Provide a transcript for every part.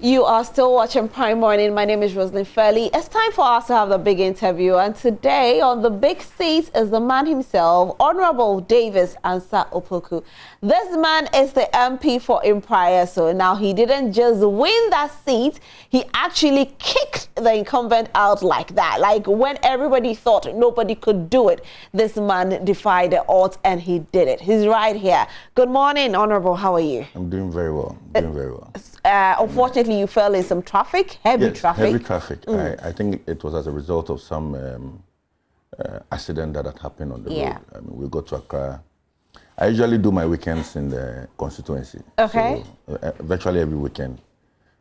You are still watching Prime Morning. My name is Roslyn Fairley. It's time for us to have the big interview. And today on the big seat is the man himself, Honorable Davis Ansah Opoku. This man is the MP for Mpraeso. Now, he didn't just win that seat. He actually kicked the incumbent out like that. Like when everybody thought nobody could do it, this man defied the odds and he did it. He's right here. Good morning, Honorable. How are you? I'm doing very well. Doing very well. Unfortunately, you fell in some traffic, heavy traffic. Heavy traffic. I think it was as a result of some accident that had happened on the road. I mean, we got to Accra. I usually do my weekends in the constituency. Okay. So, virtually every weekend,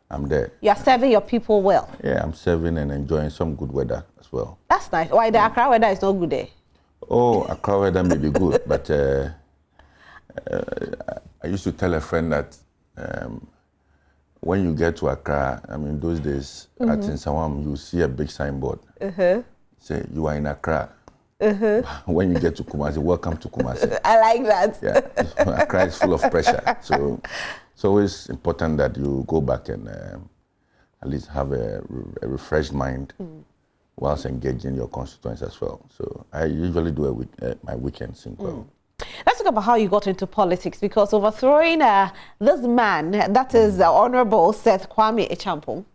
I'm there. You're serving your people well. Yeah, I'm serving and enjoying some good weather as well. That's nice. Why the Accra weather is not good there? Oh, Accra weather may be good, but I used to tell a friend that when you get to Accra, I mean, those days at Sethkwame, you see a big signboard. Say, you are in Accra. When you get to Kumasi, welcome to Kumasi. I like that. Yeah, Accra is full of pressure. So it's always important that you go back and at least have a refreshed mind whilst engaging your constituents as well. So I usually do my weekends in Kwao. Let's talk about how you got into politics, because overthrowing this man, that is Honorable Sethkwame Champion,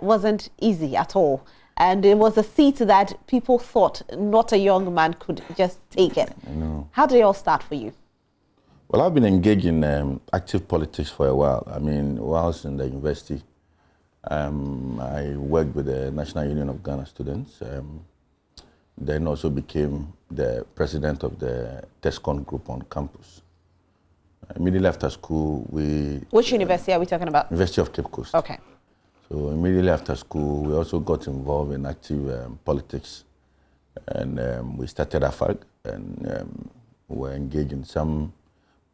wasn't easy at all. And it was a seat that people thought not a young man could just take it. I know. How did it all start for you? Well, I've been engaged in active politics for a while. I mean, whilst in the university, I worked with the National Union of Ghana Students. Then also became the president of the TESCON group on campus. Immediately after school, Which university are we talking about? University of Cape Coast. Okay. So immediately after school, we also got involved in active politics. And we started AFAG and were engaged in some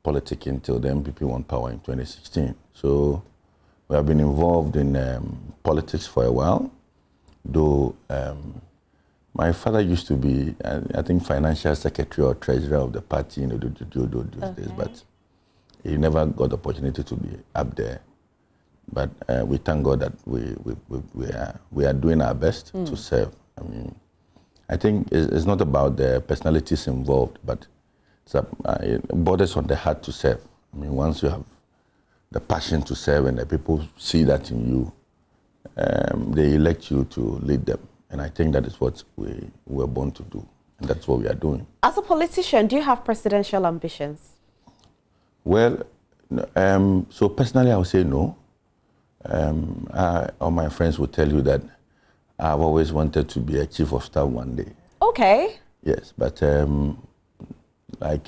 politics until the MPP won power in 2016. So we have been involved in politics for a while, though my father used to be, I think, financial secretary or treasurer of the party in those days, but he never got the opportunity to be up there. But we thank God that we are doing our best to serve. I mean, I think it's not about the personalities involved, but it borders on the heart to serve. I mean, once you have the passion to serve and the people see that in you, they elect you to lead them. And I think that is what we were born to do. And that's what we are doing. As a politician, do you have presidential ambitions? Well, so personally, I would say no. All my friends will tell you that I've always wanted to be a chief of staff one day. Okay. Yes, but like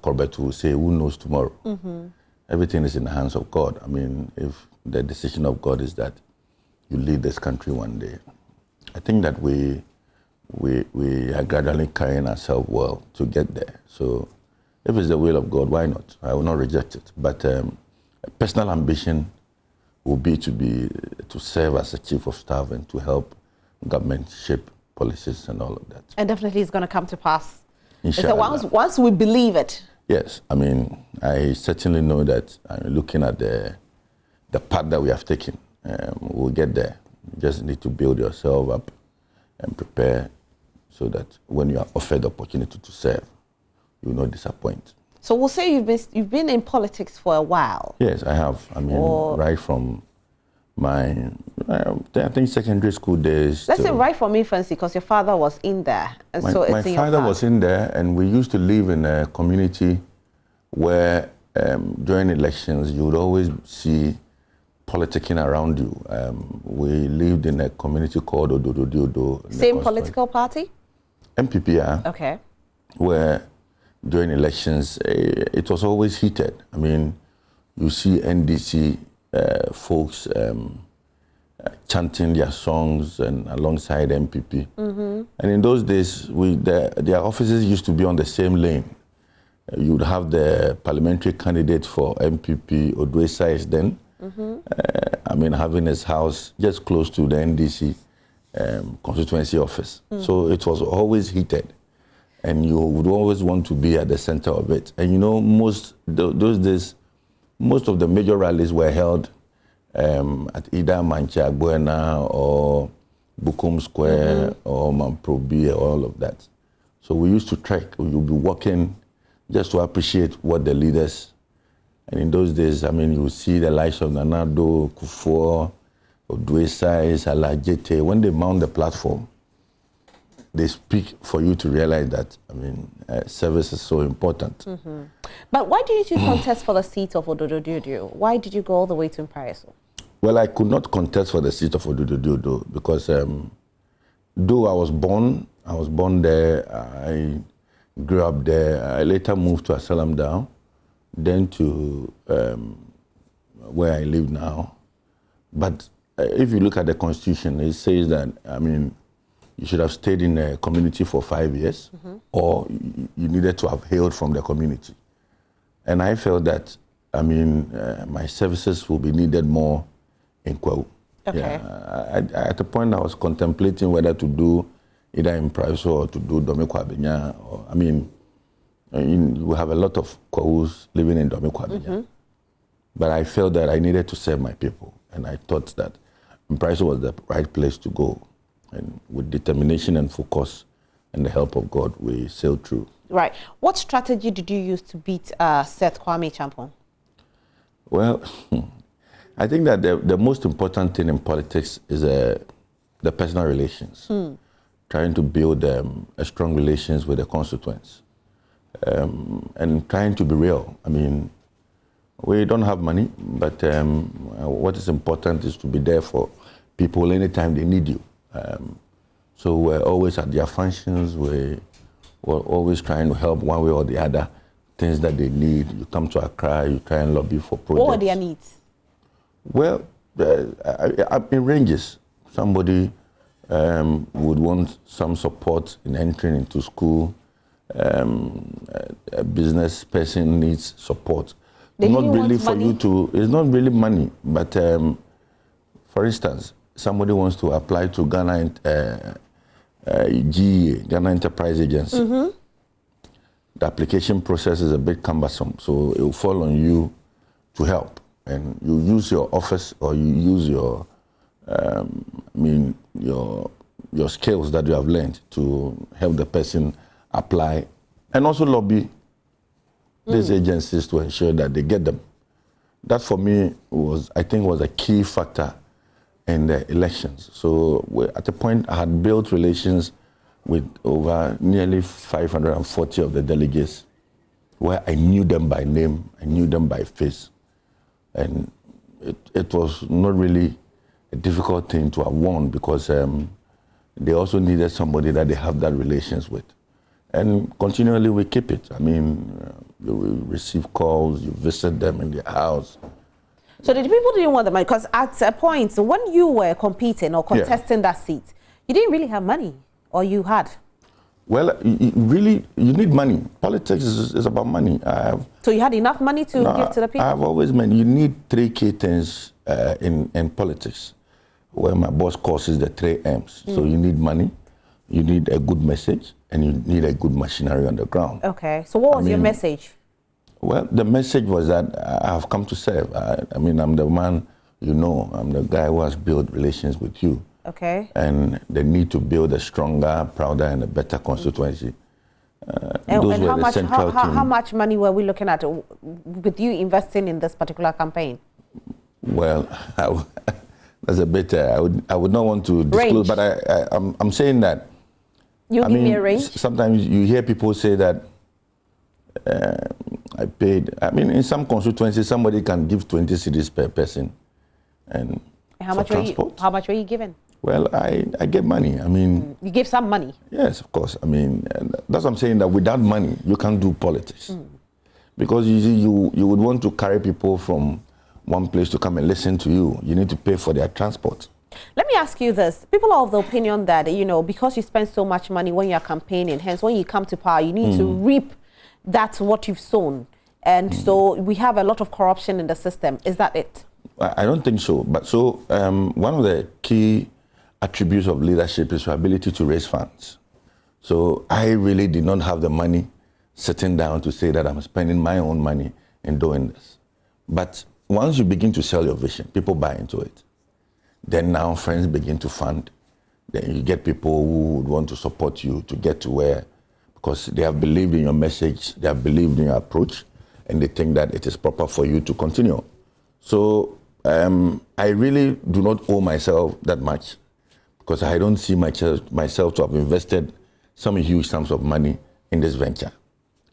Corbett will say, who knows tomorrow? Everything is in the hands of God. I mean, if the decision of God is that you lead this country one day, I think that we are gradually carrying ourselves well to get there. So if it's the will of God, why not? I will not reject it. But a personal ambition will be to serve as a chief of staff and to help government shape policies and all of that. And definitely it's going to come to pass. Inshallah. So once we believe it. Yes, I mean, I certainly know that looking at the path that we have taken, we'll get there. You just need to build yourself up and prepare so that when you are offered the opportunity to serve, you will not disappoint. So we'll say you've been in politics for a while. Yes, I have. I mean, right from my, I think, secondary school days. Let's say right from infancy, because your father was in there. And so it's my father was in there, and we used to live in a community where during elections, you would always see politicking around you. We lived in a community called Ododo. Same political party? MPP, yeah. Okay. Where during elections, it was always heated. I mean, you see NDC folks chanting their songs and alongside MPP. And in those days, their offices used to be on the same lane. You would have the parliamentary candidate for MPP, Odwesa is then, I mean, having his house just close to the NDC constituency office. So it was always heated. And you would always want to be at the center of it. And you know, those days, most of the major rallies were held at either Mancha Buena or Bukum Square or Mamprobi, all of that. So we used to trek. We would be walking just to appreciate what the leaders. And in those days, I mean, you would see the likes of Nanado, Kufuor, Odwesai, Salajete. When they mount the platform, they speak for you to realize that, I mean, service is so important. But why did you contest for the seat of Ododododo? Why did you go all the way to Mpraeso? Well, I could not contest for the seat of Ododododo because though I was born there, I grew up there. I later moved to Asalam Down, then to where I live now. But if you look at the Constitution, it says that, I mean, you should have stayed in a community for 5 years, or you needed to have hailed from the community. And I felt that, I mean, my services will be needed more in Kwahu. Okay. Yeah, at the point, I was contemplating whether to do either in Mpraeso or to do Domekwa Abenya. I mean, you have a lot of Kwahus living in Domekwa Abenya. But I felt that I needed to serve my people. And I thought that Mpraeso was the right place to go. And with determination and focus and the help of God, we sailed through. Right. What strategy did you use to beat Sethkwame Champion? Well, I think that the most important thing in politics is the personal relations. Trying to build strong relations with the constituents. And trying to be real. I mean, we don't have money, but what is important is to be there for people anytime they need you. So we're always at their functions. We're always trying to help one way or the other. Things that they need. You come to Accra, you try and lobby for projects. What are their needs? Well, in ranges. Somebody would want some support in entering into school. A business person needs support. Not really for you to, it's not really money, but for instance, somebody wants to apply to Ghana GEA, Ghana Enterprise Agency. The application process is a bit cumbersome, so it will fall on you to help. And you use your office or you use your, your skills that you have learned to help the person apply and also lobby these agencies to ensure that they get them. That for me I think was a key factor in the elections. So at the point I had built relations with over nearly 540 of the delegates where I knew them by name, I knew them by face. And it was not really a difficult thing to have won because they also needed somebody that they have that relations with. And continually we keep it. I mean, you receive calls, you visit them in their house. So the people didn't want the money because at a point, when you were competing or contesting that seat, you didn't really have money, or you had? Well, you need money. Politics is about money. So you had enough money to give to the people? I've always meant you need 3 key things in politics, where my boss calls it the 3 M's. So you need money, you need a good message, and you need a good machinery on the ground. Okay. So what was your message? Well, the message was that I have come to serve. I mean, I'm the man, I'm the guy who has built relations with you. Okay. And the need to build a stronger, prouder, and a better constituency. And how much money were we looking at with you investing in this particular campaign? Well, that's a bit, I would not want to disclose, but I'm saying that. You give me a range? Sometimes you hear people say that I paid, in some constituencies, somebody can give 20 cedis per person. And how much were you given? Well, I get money. You give some money? Yes, of course. That's what I'm saying, that without money, you can't do politics. Because you would want to carry people from one place to come and listen to you. You need to pay for their transport. Let me ask you this. People are of the opinion that, because you spend so much money when you're campaigning, hence when you come to power, you need to reap that's what you've sown. And so we have a lot of corruption in the system. Is that it? I don't think so. But one of the key attributes of leadership is your ability to raise funds. So I really did not have the money sitting down to say that I'm spending my own money in doing this. But once you begin to sell your vision, people buy into it. Then now friends begin to fund. Then you get people who would want to support you to get to where, because they have believed in your message, they have believed in your approach, and they think that it is proper for you to continue. So I really do not owe myself that much, because I don't see myself to have invested some huge sums of money in this venture.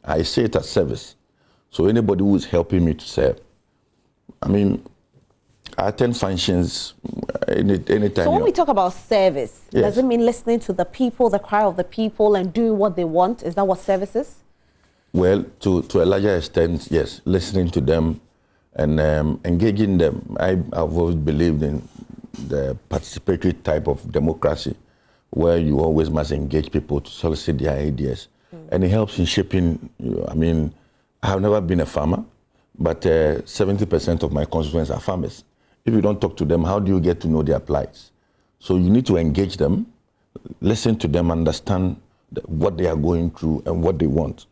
I see it as service. So anybody who is helping me to serve, I mean, I attend functions anytime. So when we talk about service, yes. Does it mean listening to the people, the cry of the people, and doing what they want? Is that what service is? Well, to a larger extent, yes, listening to them and engaging them. I've always believed in the participatory type of democracy, where you always must engage people to solicit their ideas. And it helps in shaping, I mean, I have never been a farmer, but 70% of my constituents are farmers. If you don't talk to them, how do you get to know their plights? So you need to engage them, listen to them, understand what they are going through and what they want.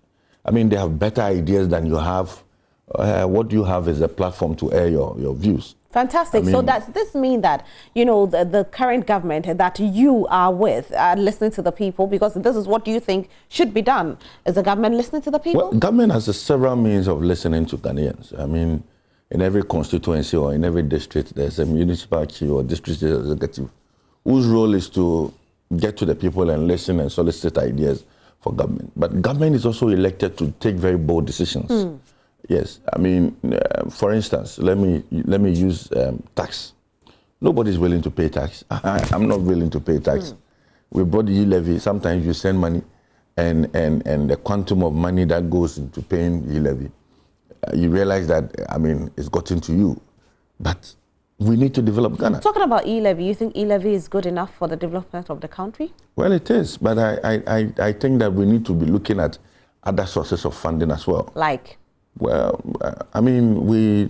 I mean, they have better ideas than you have. What you have is a platform to air your views. Fantastic. I mean, so does this mean that, you know, the current government that you are with are listening to the people? Because this is what you think should be done. Is the government listening to the people? Well, government has several means of listening to Ghanaians. I mean, in every constituency or in every district, there's a municipal chief or district executive whose role is to get to the people and listen and solicit ideas for government. But government is also elected to take very bold decisions. Yes, I mean, for instance, let me use tax. Nobody's willing to pay tax. I'm not willing to pay tax. We brought the e-levy. Sometimes you send money, and the quantum of money that goes into paying e-levy, you realize that, I mean, it's gotten to you. But we need to develop Ghana. Talking about e-levy, you think e-levy is good enough for the development of the country? Well, it is, but I think that we need to be looking at other sources of funding as well. Like? Well, I mean, we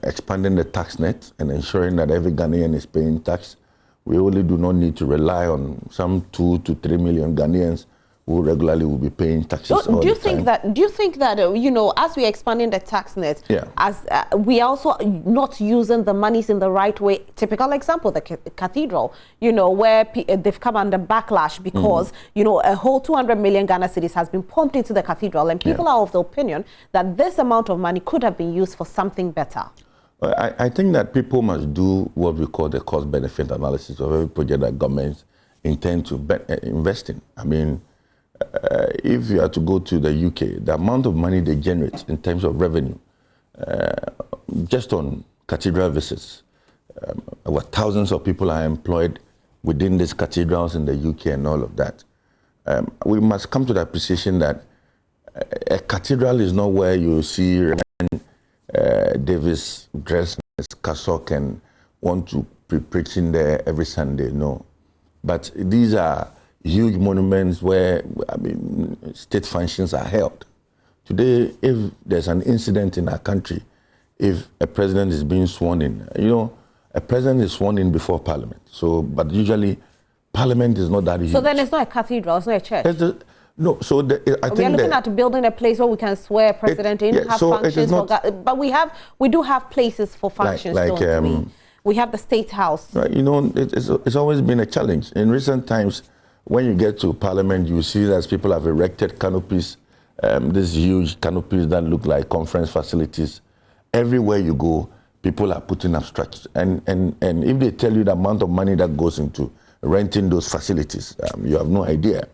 expanding the tax net and ensuring that every Ghanaian is paying tax. We only do not need to rely on some 2 to 3 million Ghanaians who regularly will be paying taxes all the time. Do you think that you know, as we're expanding the tax net, as we also not using the monies in the right way? Typical example, the Cathedral, you know, where they've come under backlash because you know, a whole 200 million Ghana cedis has been pumped into the Cathedral, and people are of the opinion that this amount of money could have been used for something better. I think that people must do what we call the cost-benefit analysis of every project that governments intend to invest in. I mean, if you are to go to the UK, the amount of money they generate in terms of revenue, just on cathedral visits, thousands of people are employed within these cathedrals in the UK and all of that. We must come to the appreciation that a cathedral is not where you see Davis dressed as cassock and want to be preaching there every Sunday. No, but these are huge monuments where, I mean, state functions are held. Today, if there's an incident in our country, if a president is being sworn in, you know, a president is sworn in before Parliament. So, but usually, Parliament is not that huge. So then it's not a cathedral, it's not a church. No, so I think we are looking at building a place where we can swear president in, have so functions, but we do have places for functions, don't we? We have the State House. Right, you know, it's always been a challenge. In recent times, when you get to Parliament, you see that people have erected canopies, these huge canopies that look like conference facilities. Everywhere you go, people are putting up structures. And if they tell you the amount of money that goes into renting those facilities, you have no idea.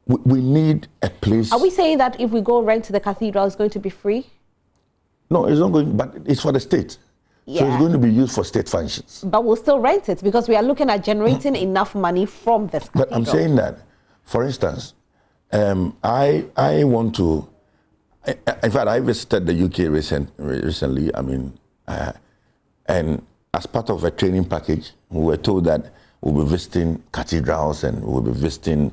We need a place. Are we saying that if we go rent to the cathedral, it's going to be free? No, it's not going, but it's for the state. Yeah. So it's going to be used for state functions. But we'll still rent it because we are looking at generating enough money from this cathedral. But I'm saying that, for instance, I want to, in fact, I visited the UK recently, I mean, and as part of a training package, we were told that we'll be visiting cathedrals and we'll be visiting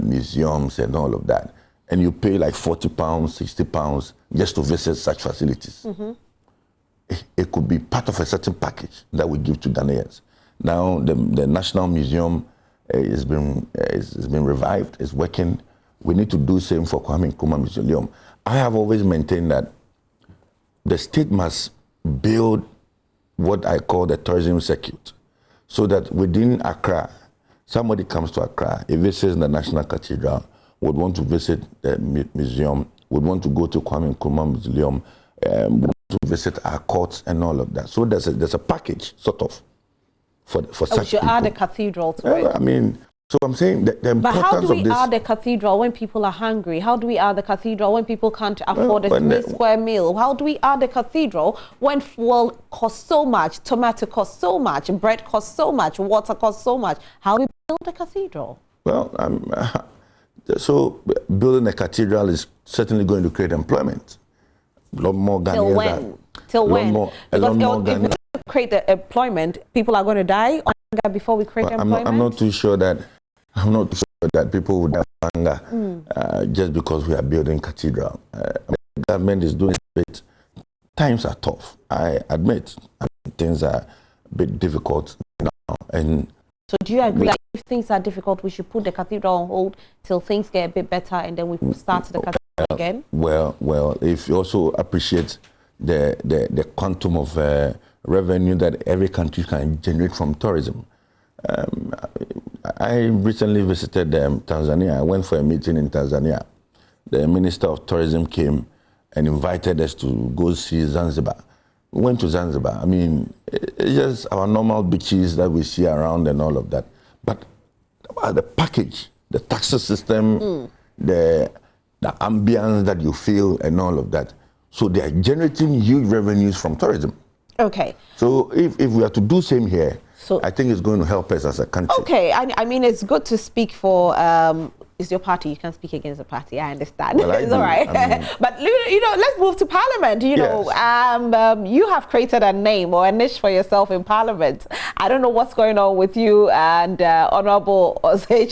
museums and all of that. And you pay like £40, £60 just to visit such facilities. It could be part of a certain package that we give to Ghanaians. Now the National Museum has been revived, is working. We need to do the same for Kwame Nkrumah Mausoleum. I have always maintained that the state must build what I call the tourism circuit, so that within Accra, somebody comes to Accra, he visits the National Cathedral, would want to visit the museum, would want to go to Kwame Nkrumah Museum, would want to visit our courts and all of that. So there's a package, sort of, for such we should people. add a cathedral to it. I mean, so I'm saying that the importance but how do we of this, add a cathedral when people are hungry? How do we add the cathedral when people can't afford a 3-square meal? How do we add a cathedral when fuel costs so much, tomato costs so much, bread costs so much, water costs so much? How do we build a cathedral? Well, so building a cathedral is certainly going to create employment. A lot more Ghanaians. Till when? Till when? Because if we create the employment, people are going to die on hunger before we create employment? I'm not too sure that people would have hunger just because we are building cathedral. The government is doing it. Times are tough. I admit things are a bit difficult now. And so do you agree that if things are difficult, we should put the cathedral on hold till things get a bit better and then we start the cathedral again? Well, if you also appreciate the quantum of revenue that every country can generate from tourism. I recently visited Tanzania. I went for a meeting in Tanzania. The Minister of Tourism came and invited us to go see Zanzibar. We went to Zanzibar. I mean, it's just our normal beaches that we see around and all of that. But the package, the taxes system, the ambience that you feel and all of that. So they are generating huge revenues from tourism. Okay. So if we are to do same here, so I think it's going to help us as a country. Okay, I mean, it's good to speak for, it's your party, you can speak against the party, I understand. Well, it's all right. I mean, but, you know, let's move to Parliament. You know, you have created a name or a niche for yourself in Parliament. I don't know what's going on with you and Honorable Ansah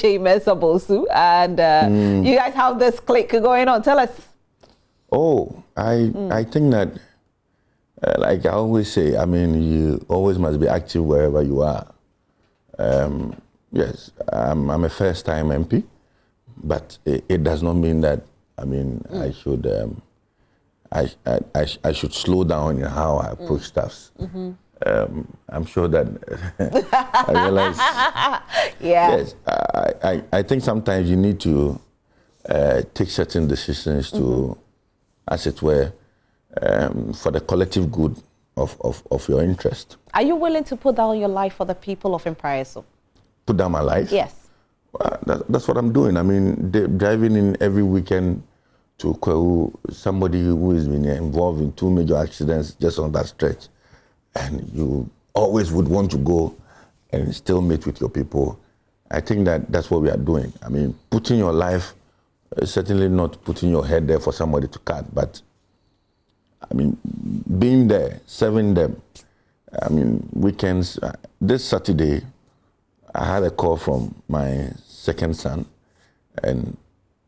Opoku, and you guys have this clique going on. Tell us. Oh, I think that, like I always say, I mean, you always must be active wherever you are. Yes, I'm a first-time MP, but it does not mean that, I mean, I should slow down in how I approach stuff. I'm sure that I realize. Yes, I think sometimes you need to take certain decisions to, as it were, for the collective good of your interest. Are you willing to put down your life for the people of Mpraeso? Put down my life? Yes. That's what I'm doing. I mean, driving in every weekend to Kwehu, somebody who has been involved in 2 major accidents just on that stretch, and you always would want to go and still meet with your people. I think that's what we are doing. I mean, putting your life, certainly not putting your head there for somebody to cut, but I mean, being there, serving them. I mean, weekends. This Saturday, I had a call from my second son, and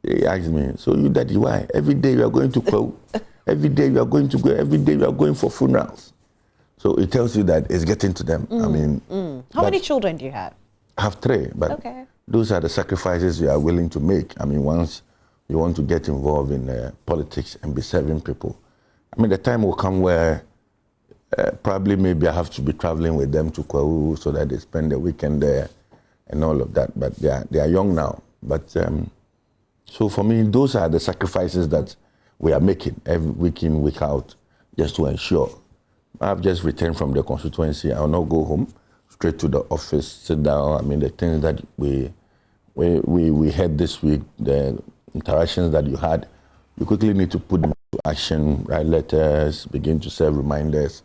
he asked me, "So you, daddy, why? Every day you are going to go. Every day you are going to go. Every day you are going for funerals." So it tells you that it's getting to them. I mean, how many children do you have? I have 3, but those are the sacrifices you are willing to make. I mean, once you want to get involved in politics and be serving people. I mean, the time will come where probably maybe I have to be traveling with them to Kwehu so that they spend the weekend there and all of that. But they are young now. But so for me, those are the sacrifices that we are making every week in, week out, just to ensure. I've just returned from the constituency. I will not go home, straight to the office, sit down. I mean, the things that we had this week, the interactions that you had, you quickly need to put them to action, write letters, begin to serve reminders,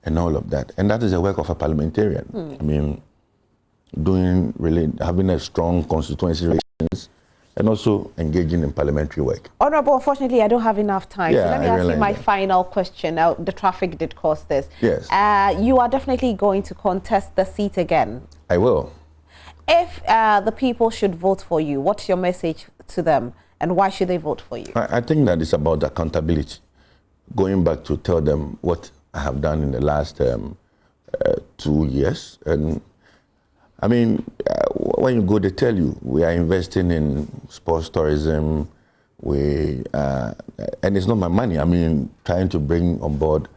and all of that. And that is the work of a parliamentarian. I mean, having a strong constituency relations, and also engaging in parliamentary work. Honorable, unfortunately, I don't have enough time. Yeah, so let me ask you my final question. Now, the traffic did cause this. Yes. You are definitely going to contest the seat again. I will. If the people should vote for you, what's your message to them? And why should they vote for you? I think that it's about accountability. Going back to tell them what I have done in the last 2 years. And I mean, when you go, they tell you, we are investing in sports tourism. And it's not my money. I mean, trying to bring on board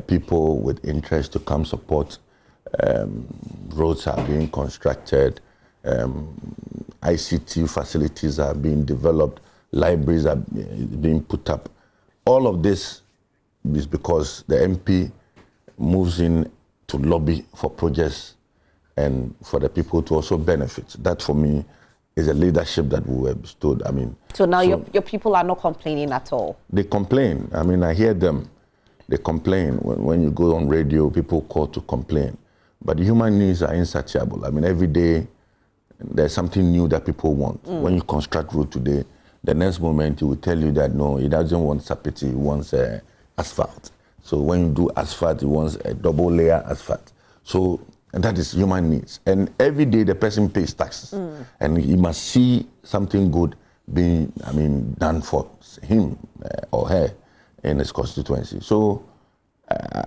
people with interest to come support. Roads are being constructed, ICT facilities are being developed, libraries are being put up. All of this is because the MP moves in to lobby for projects and for the people to also benefit. That, for me, is a leadership that we were bestowed. I mean, so now your people are not complaining at all? They complain. I mean, I hear them. They complain. When you go on radio, people call to complain. But human needs are insatiable. I mean, every day there's something new that people want. When you construct road today, the next moment he will tell you that no, he doesn't want sapiti, he wants asphalt. So when you do asphalt, he wants a double layer asphalt. So that is human needs. And every day the person pays taxes. And he must see something good being, done for him or her in his constituency. So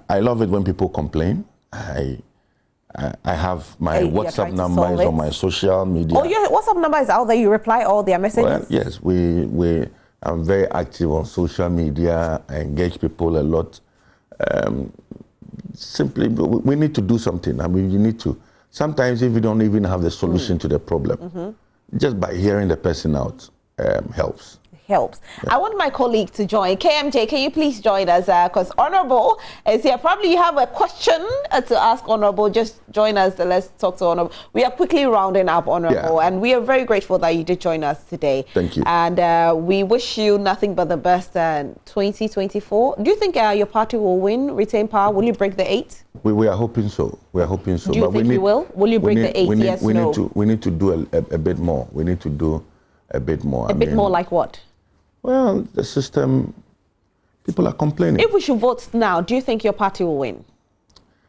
I love it when people complain. I have my WhatsApp number is on my social media. Oh, your WhatsApp number is out there. You reply all their messages? Well, yes, I'm very active on social media. I engage people a lot. Simply, we need to do something. I mean, you need to. Sometimes if you don't even have the solution to the problem, just by hearing the person out helps. Yeah. I want my colleague to join. KMJ, can you please join us? Because Honorable is here. Probably you have a question to ask Honorable. Just join us. Let's talk to Honorable. We are quickly rounding up, Honorable, and we are very grateful that you did join us today. Thank you. And we wish you nothing but the best in 2024. Do you think your party will win, retain power? Will you break the 8? We are hoping so. We are hoping so. Do you think you will? Will you break the 8? Yes, no? We need to do a bit more. We need to do a bit more. A bit more like what? Well, the system, people are complaining. If we should vote now, do you think your party will win?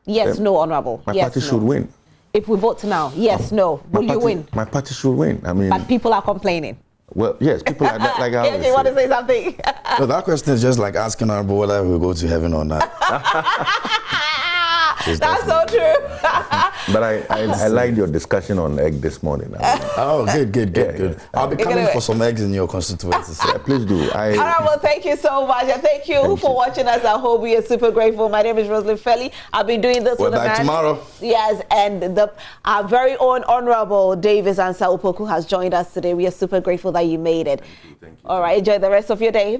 Yes, no, Honorable. My party should win. If we vote now, yes, no, will you win? My party should win. But people are complaining. Well, yes, people are like I always you want to say something? So that question is just like asking Honorable whether we'll go to heaven or not. That's so true. But I liked your discussion on egg this morning. Oh, good. I'll be coming for some eggs in your constituency. Please do. Well, thank you so much. And thank you for watching us. I hope we are super grateful. My name is Rosalind Felly. I'll be doing this with the man. Tomorrow. Yes, and our very own Honorable Davis Ansah Opoku has joined us today. We are super grateful that you made it. Thank you. All right, enjoy the rest of your day.